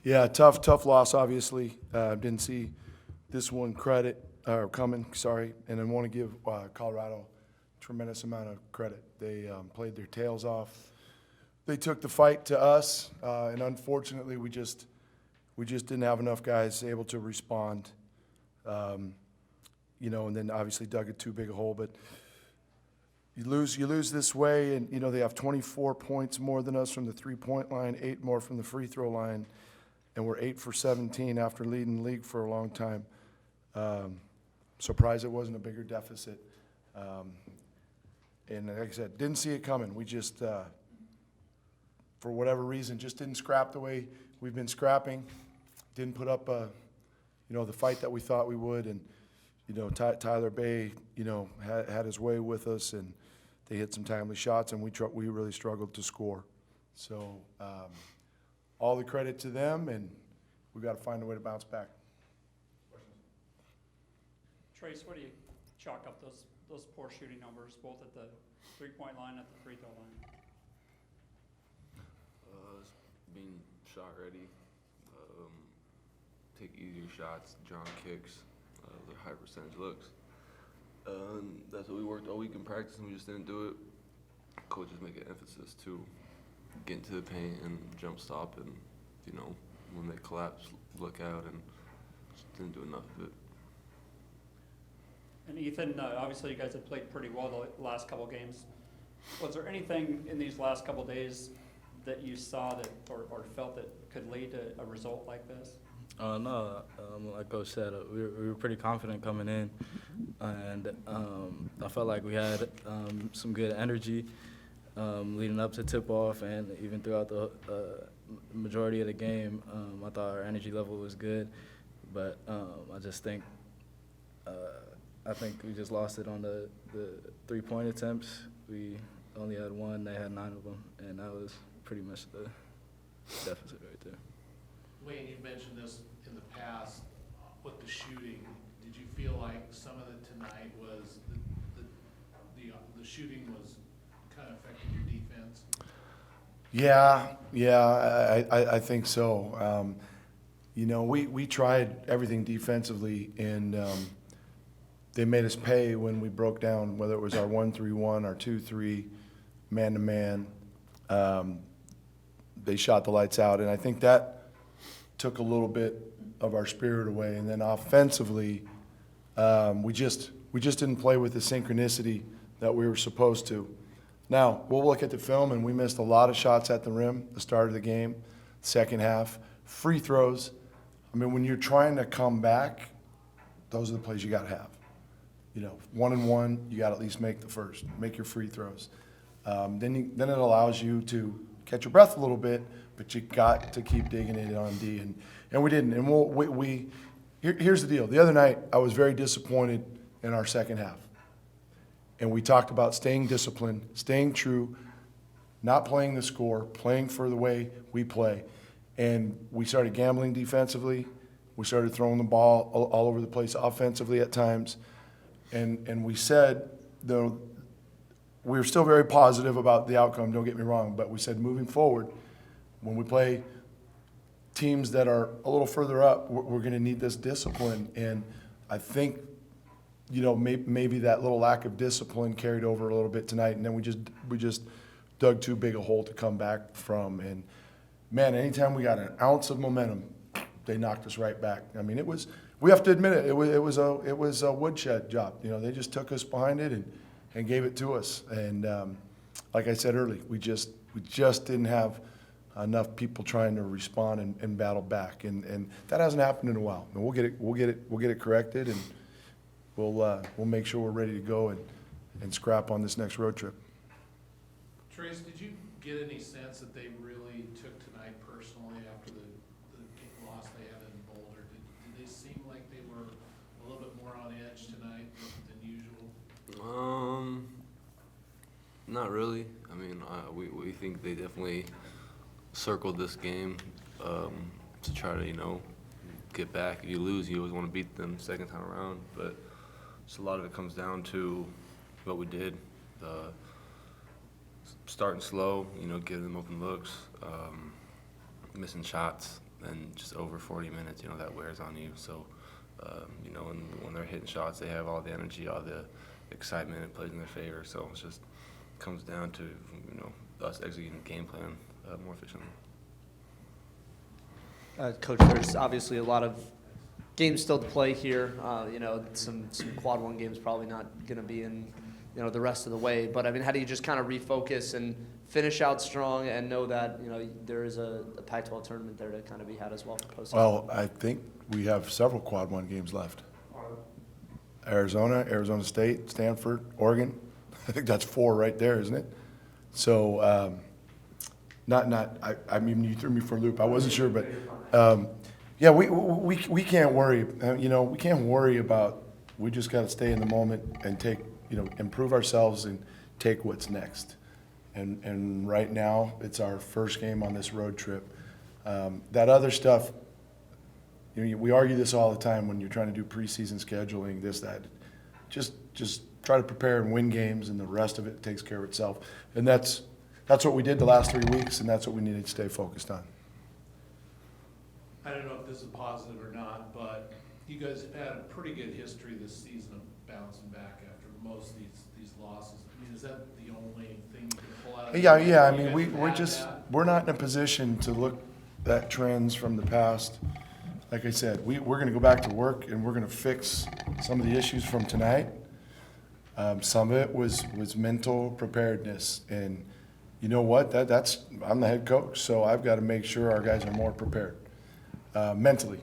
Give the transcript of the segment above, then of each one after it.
Yeah, tough loss, obviously. Didn't see this one coming, sorry. And I want to give Colorado a tremendous amount of credit. They played their tails off. They took the fight to us, and unfortunately, we just didn't have enough guys able to respond. And then obviously dug it too big a hole. But you lose this way, and they have 24 points more than us from the 3-point line, 8 more from the free throw line, and we're 8 for 17 after leading the league for a long time. Surprised it wasn't a bigger deficit. And like I said, didn't see it coming. We just, for whatever reason, just didn't scrap the way we've been scrapping. Didn't put up, the fight that we thought we would. And, Tyler Bay, had his way with us, and they hit some timely shots, and we really struggled to score. So all the credit to them, and we've got to find a way to bounce back. Trace, what do you chalk up those poor shooting numbers, both at the three-point line and at the free throw line? Being shot ready, take easier shots, drawn kicks, the high percentage looks. That's what we worked all week in practice, and we just didn't do it. Coaches make an emphasis to get into the paint and jump stop, and when they collapse, look out, and just didn't do enough of it. And Ethan, obviously you guys have played pretty well the last couple games. Was there anything in these last couple days that you saw that or felt that could lead to a result like this? No, like Coach said, we were pretty confident coming in, and I felt like we had some good energy leading up to tip-off, and even throughout the majority of the game. I thought our energy level was good, but I just think I think we just lost it on the three-point attempts. We only had one, they had 9 of them, and that was pretty much the deficit right there. Wayne, you've mentioned this in the past with the shooting. Did you feel like some of it tonight was the shooting was kind of affecting your defense? Yeah, I think so. We tried everything defensively, and they made us pay when we broke down, whether it was our 1-3-1, our 2-3, man-to-man. They shot the lights out, and I think that took a little bit of our spirit away. And then offensively, we just didn't play with the synchronicity that we were supposed to. Now, we'll look at the film, and we missed a lot of shots at the rim the start of the game, second half. Free throws, when you're trying to come back, those are the plays you got to have. 1-and-1, you got to at least make the first, make your free throws. Then it allows you to catch your breath a little bit, but you got to keep digging it on D, and we didn't. And here's the deal. The other night, I was very disappointed in our second half. And we talked about staying disciplined, staying true, not playing the score, playing for the way we play. And we started gambling defensively. We started throwing the ball all over the place offensively at times. And we said, though, we were still very positive about the outcome, don't get me wrong, but we said moving forward, when we play teams that are a little further up, we're going to need this discipline. And I think maybe that little lack of discipline carried over a little bit tonight, and then we just dug too big a hole to come back from. And man, anytime we got an ounce of momentum, they knocked us right back. It was, we have to admit it, it was a woodshed job. They just took us behind it and gave it to us. And like I said earlier, we just didn't have enough people trying to respond and battle back, and that hasn't happened in a while. And we'll get it corrected, and we'll make sure we're ready to go and scrap on this next road trip. Trace, did you get any sense that they really took tonight personally after the loss they had in Boulder? Did they seem like they were a little bit more on edge tonight than usual? Not really. We think they definitely circled this game to try to get back. If you lose, you always want to beat them second time around, but just a lot of it comes down to what we did. Starting slow, giving them open looks, missing shots, and just over 40 minutes, that wears on you. So, when they're hitting shots, they have all the energy, all the excitement, it plays in their favor. So it just comes down to, us executing the game plan more efficiently. Coach, there's obviously a lot of games still to play here. Some quad one games probably not going to be in, the rest of the way. But I mean, how do you just kind of refocus and finish out strong and know that, there is a Pac-12 tournament there to kind of be had as well for postseason? Well, I think we have several quad one games left. Arizona, Arizona State, Stanford, Oregon. I think that's 4 right there, isn't it? So, I mean, you threw me for a loop. I wasn't sure, but yeah, we can't worry. We can't worry about. We just got to stay in the moment and take, improve ourselves and take what's next. And right now, it's our first game on this road trip. That other stuff, we argue this all the time when you're trying to do preseason scheduling, this, that. Just try to prepare and win games, and the rest of it takes care of itself. And that's what we did the last 3 weeks, and that's what we need to stay focused on. I don't know if this is positive or not, but you guys have had a pretty good history this season of bouncing back after most of these losses. I mean, is that the only thing you can pull out? Yeah. I You mean, guys have had that? we're not in a position to look at trends from the past. Like I said, we're going to go back to work, and we're going to fix some of the issues from tonight. Some of it was mental preparedness, and you know what? That's I'm the head coach, so I've got to make sure our guys are more prepared mentally.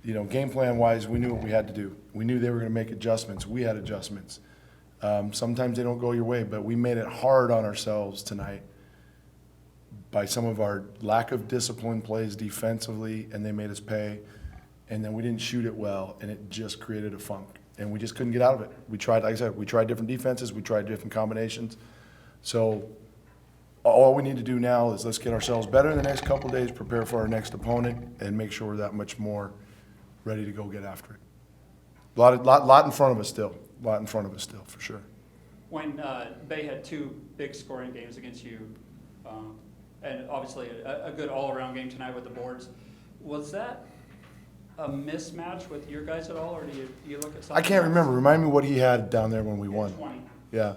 Game plan wise, we knew what we had to do. We knew they were going to make adjustments. We had adjustments. Sometimes they don't go your way, but we made it hard on ourselves tonight by some of our lack of discipline plays defensively, and they made us pay. And then we didn't shoot it well, and it just created a funk. And we just couldn't get out of it. We tried, like I said, we tried different defenses, we tried different combinations. So all we need to do now is let's get ourselves better in the next couple of days, prepare for our next opponent, and make sure we're that much more ready to go get after it. Lot in front of us still. For sure. When Bay had 2 big scoring games against you, and obviously a good all-around game tonight with the boards, was that a mismatch with your guys at all, or do you look at something I can't else? remember. Remind me what he had down there when we won. 20. Yeah.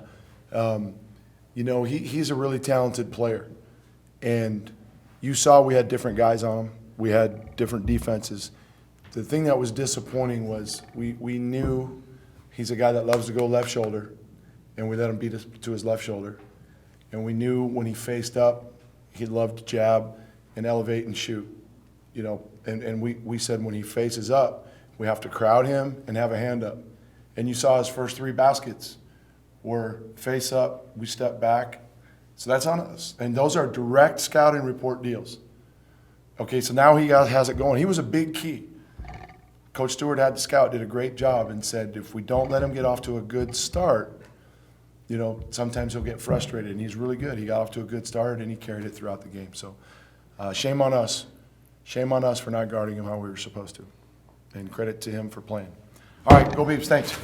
He's a really talented player. And you saw we had different guys on him. We had different defenses. The thing that was disappointing was we knew he's a guy that loves to go left shoulder, and we let him beat us to his left shoulder. And we knew when he faced up, he loved to jab and elevate and shoot. And we said when he faces up, we have to crowd him and have a hand up. And you saw his first 3 baskets were face up, we step back. So that's on us. And those are direct scouting report deals. Okay, so now he has it going. He was a big key. Coach Stewart had the scout, did a great job, and said if we don't let him get off to a good start, sometimes he'll get frustrated. And he's really good. He got off to a good start, and he carried it throughout the game. So shame on us. Shame on us for not guarding him how we were supposed to. And credit to him for playing. All right, go Beavs. Thanks.